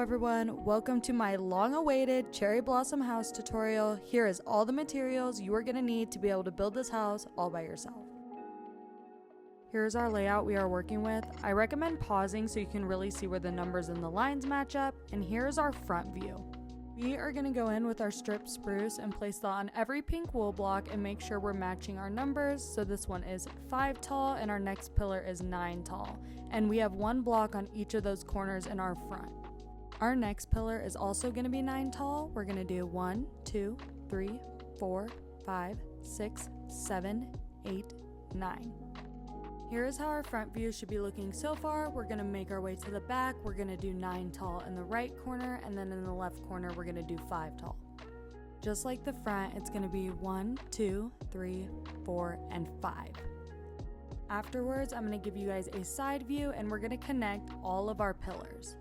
everyone, welcome to my long-awaited cherry blossom house tutorial. Here is all the materials you are going to need to be able to build this house all by yourself. Here's our layout we are working with. I recommend pausing so you can really see where the numbers and the lines match up, and here's our front view. We are going to go in with our strip spruce and place that on every pink wool block and make sure we're matching our numbers. So this one is 5 tall and our next pillar is 9 tall. And we have 1 block on each of those corners in our front. Our next pillar is also going to be 9 tall. We're going to do 1, 2, 3, 4, 5, 6, 7, 8, 9. Here is how our front view should be looking so far. We're going to make our way to the back. We're going to do 9 tall in the right corner, and then in the left corner we're going to do 5 tall. Just like the front, it's going to be 1, 2, 3, 4, and 5. Afterwards, I'm going to give you guys a side view and we're going to connect all of our pillars.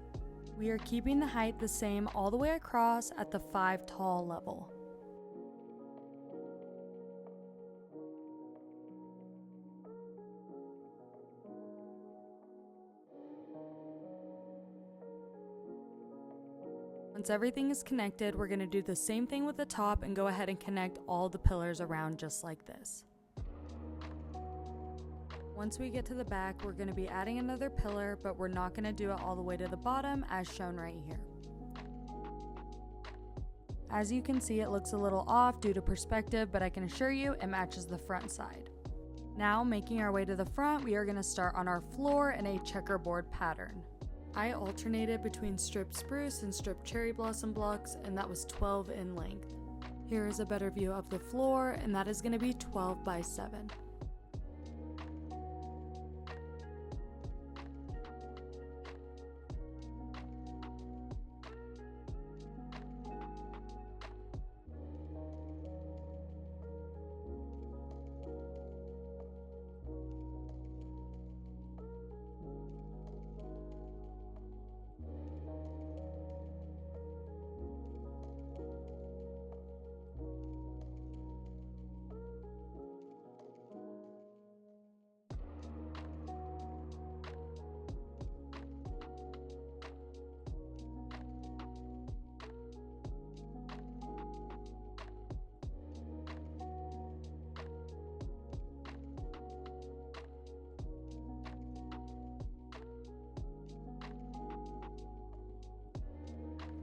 We are keeping the height the same all the way across at the 5 tall level. Once everything is connected, we're going to do the same thing with the top and go ahead and connect all the pillars around just like this. Once we get to the back, we're going to be adding another pillar, but we're not going to do it all the way to the bottom as shown right here. As you can see, it looks a little off due to perspective, but I can assure you it matches the front side. Now, making our way to the front, we are going to start on our floor in a checkerboard pattern. I alternated between strip spruce and strip cherry blossom blocks, and that was 12 in length. Here is a better view of the floor, and that is going to be 12 by 7.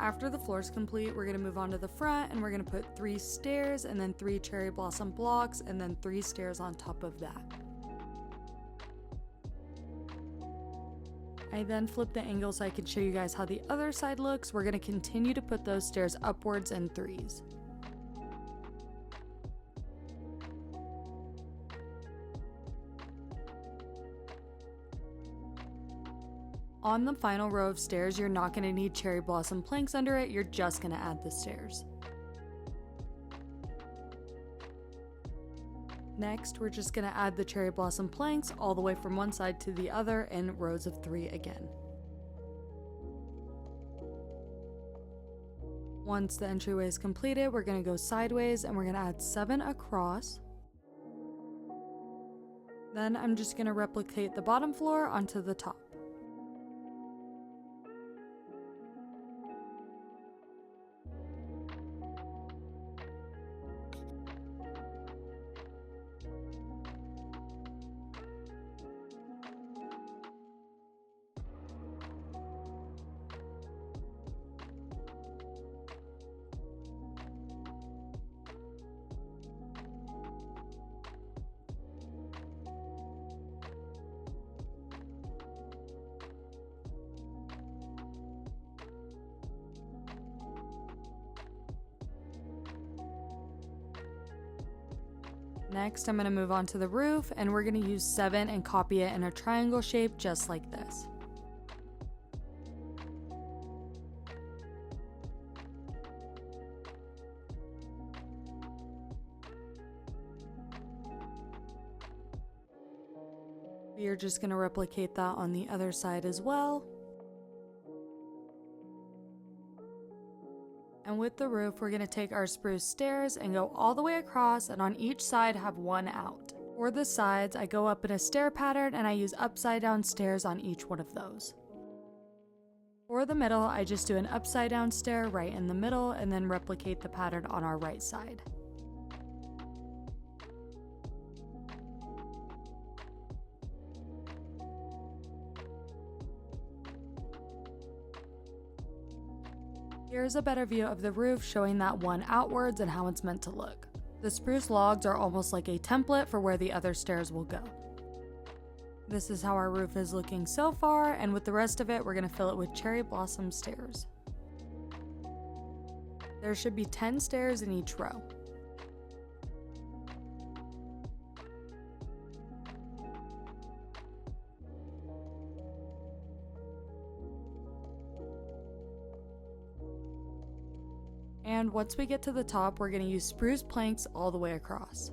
After the floor is complete, we're going to move on to the front and we're going to put 3 stairs and then 3 cherry blossom blocks and then 3 stairs on top of that. I then flip the angle so I can show you guys how the other side looks. We're going to continue to put those stairs upwards in 3s. On the final row of stairs, you're not going to need cherry blossom planks under it, you're just going to add the stairs. Next, we're just going to add the cherry blossom planks all the way from one side to the other in rows of 3 again. Once the entryway is completed, we're going to go sideways and we're going to add 7 across. Then I'm just going to replicate the bottom floor onto the top. Next, I'm going to move on to the roof and we're going to use 7 and copy it in a triangle shape just like this. We are just going to replicate that on the other side as well. And with the roof, we're going to take our spruce stairs and go all the way across, and on each side have 1 out. For the sides, I go up in a stair pattern and I use upside down stairs on each one of those. For the middle, I just do an upside down stair right in the middle and then replicate the pattern on our right side. Here's a better view of the roof showing that one outwards and how it's meant to look. The spruce logs are almost like a template for where the other stairs will go. This is how our roof is looking so far, and with the rest of it, we're going to fill it with cherry blossom stairs. There should be 10 stairs in each row. And once we get to the top, we're going to use spruce planks all the way across.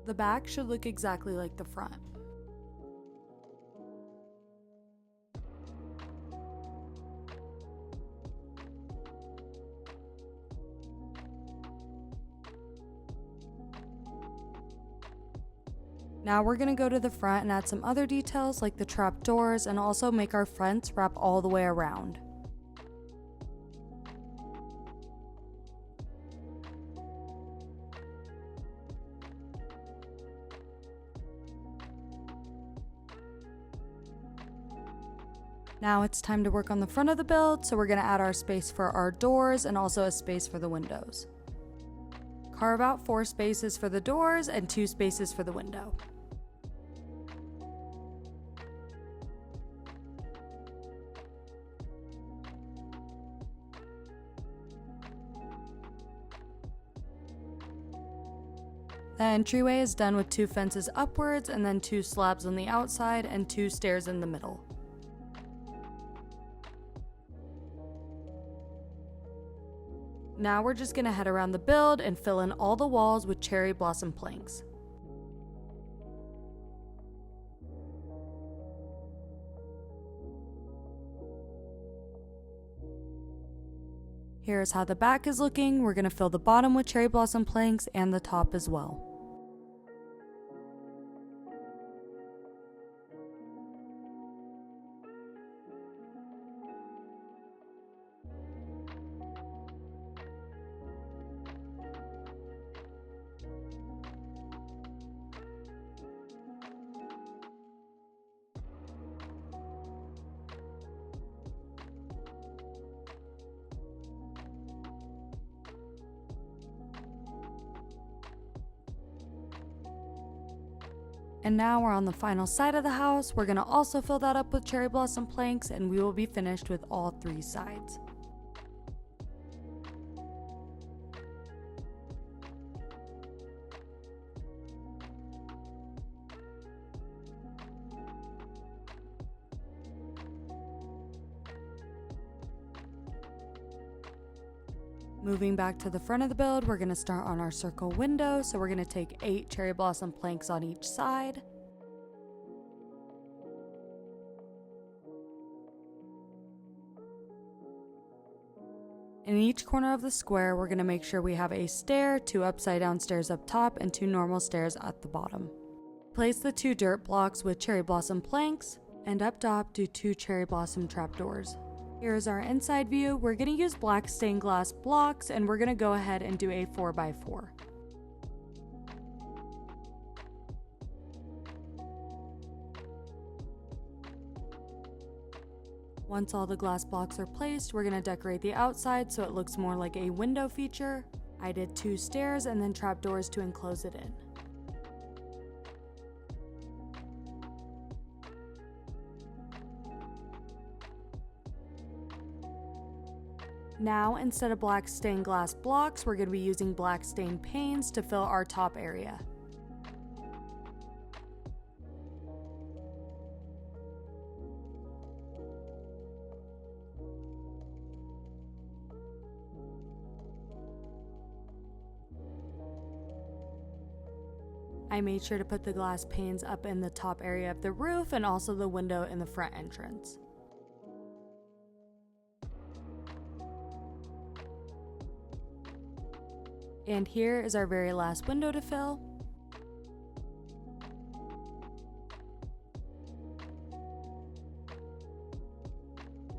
The back should look exactly like the front. Now we're going to go to the front and add some other details like the trapdoors and also make our fronts wrap all the way around. Now it's time to work on the front of the build, so we're going to add our space for our doors and also a space for the windows. Carve out 4 spaces for the doors and 2 spaces for the window. The entryway is done with 2 fences upwards and then 2 slabs on the outside and 2 stairs in the middle. Now we're just going to head around the build and fill in all the walls with cherry blossom planks. Here's how the back is looking. We're going to fill the bottom with cherry blossom planks and the top as well. And now we're on the final side of the house. We're going to also fill that up with cherry blossom planks and we will be finished with all 3 sides. Moving back to the front of the build, we're going to start on our circle window. So we're going to take 8 cherry blossom planks on each side. In each corner of the square, we're going to make sure we have a stair, 2 upside down stairs up top, and 2 normal stairs at the bottom. Place the 2 dirt blocks with cherry blossom planks, and up top do 2 cherry blossom trapdoors. Here's our inside view. We're going to use black stained glass blocks and we're going to go ahead and do a 4x4. Once all the glass blocks are placed, we're going to decorate the outside so it looks more like a window feature. I did 2 stairs and then trapdoors to enclose it in. Now, instead of black stained glass blocks, we're going to be using black stained panes to fill our top area. I made sure to put the glass panes up in the top area of the roof and also the window in the front entrance. And here is our very last window to fill.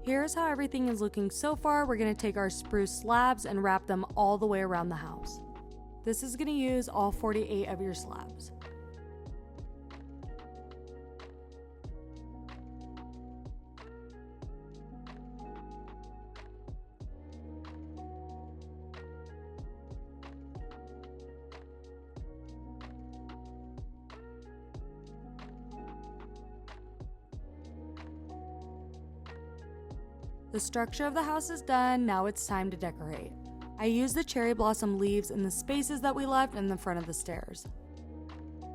Here's how everything is looking so far. We're going to take our spruce slabs and wrap them all the way around the house. This is going to use all 48 of your slabs. The structure of the house is done, now it's time to decorate. I used the cherry blossom leaves in the spaces that we left in the front of the stairs.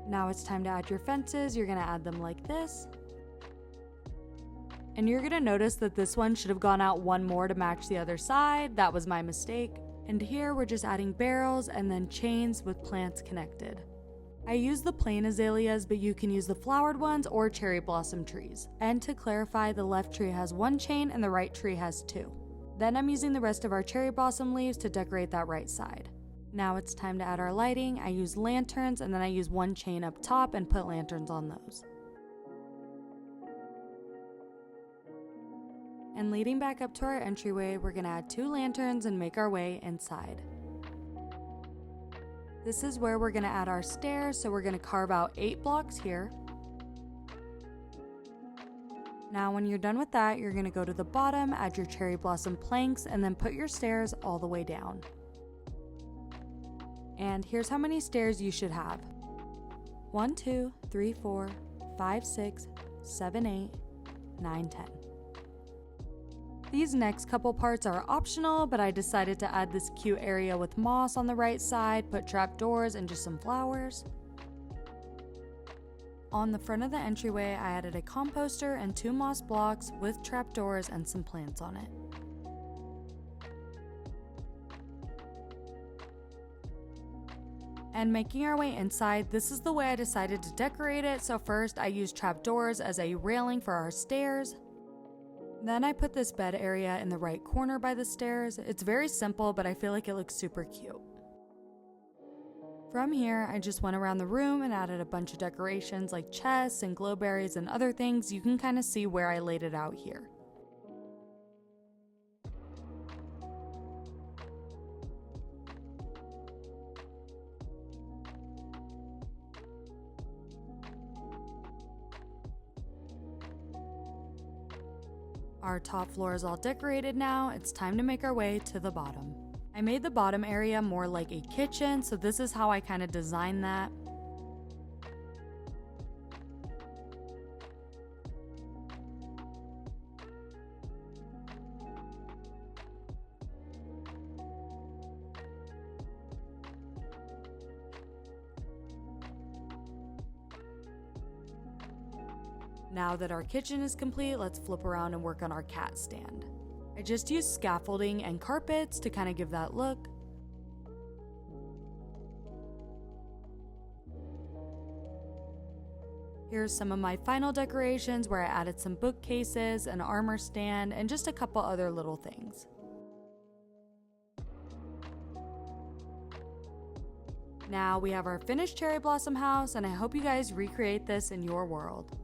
Now it's time to add your fences. You're going to add them like this. And you're going to notice that this one should have gone out one more to match the other side. That was my mistake. And here we're just adding barrels and then chains with plants connected. I use the plain azaleas, but you can use the flowered ones or cherry blossom trees. And to clarify, the left tree has one chain and the right tree has two. Then I'm using the rest of our cherry blossom leaves to decorate that right side. Now it's time to add our lighting. I use lanterns and then I use one chain up top and put lanterns on those. And leading back up to our entryway, we're going to add 2 lanterns and make our way inside. This is where we're going to add our stairs, so we're going to carve out 8 blocks here. Now when you're done with that, you're going to go to the bottom, add your cherry blossom planks, and then put your stairs all the way down. And here's how many stairs you should have. 1, 2, 3, 4, 5, 6, 7, 8, 9, 10. These next couple parts are optional, but I decided to add this cute area with moss on the right side, put trapdoors and just some flowers. On the front of the entryway, I added a composter and 2 moss blocks with trapdoors and some plants on it. And making our way inside, this is the way I decided to decorate it. So first I used trapdoors as a railing for our stairs. Then I put this bed area in the right corner by the stairs. It's very simple, but I feel like it looks super cute. From here, I just went around the room and added a bunch of decorations like chests and glowberries and other things. You can kind of see where I laid it out here. Our top floor is all decorated now. It's time to make our way to the bottom. I made the bottom area more like a kitchen, so this is how I kind of designed that. Now that our kitchen is complete, let's flip around and work on our cat stand. I just used scaffolding and carpets to kind of give that look. Here's some of my final decorations where I added some bookcases, an armor stand, and just a couple other little things. Now we have our finished cherry blossom house, and I hope you guys recreate this in your world.